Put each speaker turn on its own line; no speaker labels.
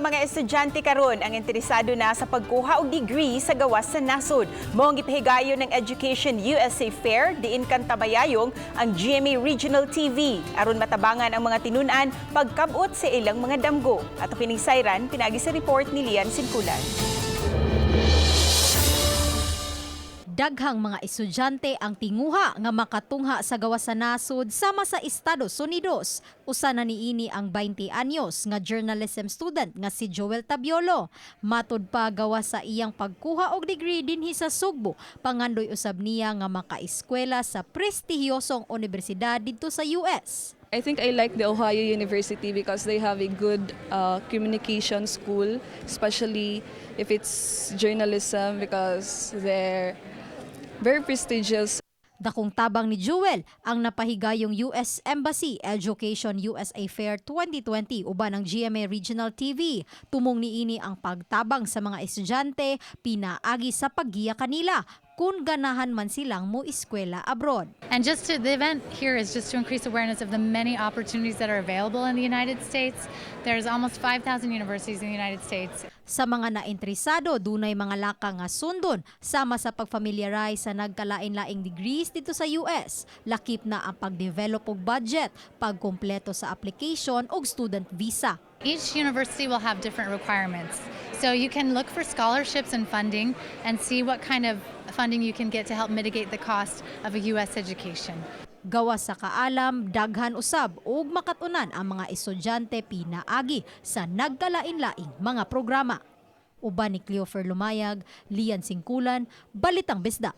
nga mga estudyante karon ang interesado na sa pagkuha og degree sa gawas sa Nasud. Mao ang gipahigayon ng Education USA Fair diin kan tabayayong ang GMA Regional TV aron matabangan ang mga tinun-an pagkabot sa ilang mga damgo. Ato kining sayran pinagi sa report ni Lian Sinkulan.
Daghang mga estudyante ang tinguha nga makatungha sa gawas sa Nasud sama sa Estados Unidos. Usa na niini ang 20 anyos nga journalism student nga si Joel Tabiolo. Matud pa gawas sa iyang pagkuha og degree dinhi sa Sugbo. Pangandoy usab niya nga makaeskwela sa prestihiyosong universidad didto sa US.
I think I like the Ohio University because they have a good communication school, especially if it's journalism because they're very prestigious.
Dakong tabang ni Joel ang napahigayong US Embassy Education USA Fair 2020 uban ng GMA Regional TV. Tumong niini ang pagtabang sa mga estudyante pinaagi sa paggiya kanila kung ganahan man silang mo eskwela abroad.
And the event here is just to increase awareness of the many opportunities that are available in the United States. There's almost 5,000 universities in the United States.
Sa mga nainteresado, dunay mga laka nga sundon sama sa pagfamiliarize sa nagkalain-laing degrees dito sa US. Lakip na ang pagdevelop og budget, pagkumpleto sa application og student visa.
Each university will have different requirements. So you can look for scholarships and funding and see what kind of funding you can get to help mitigate the cost of a US education.
Gawas sa kaalam, daghan usab ug makatunan ang mga estudyante pinaagi sa nagkalain-laing mga programa. Uban ni Cleofer Lumayag, Lian Singkulan, Balitang Bisdak.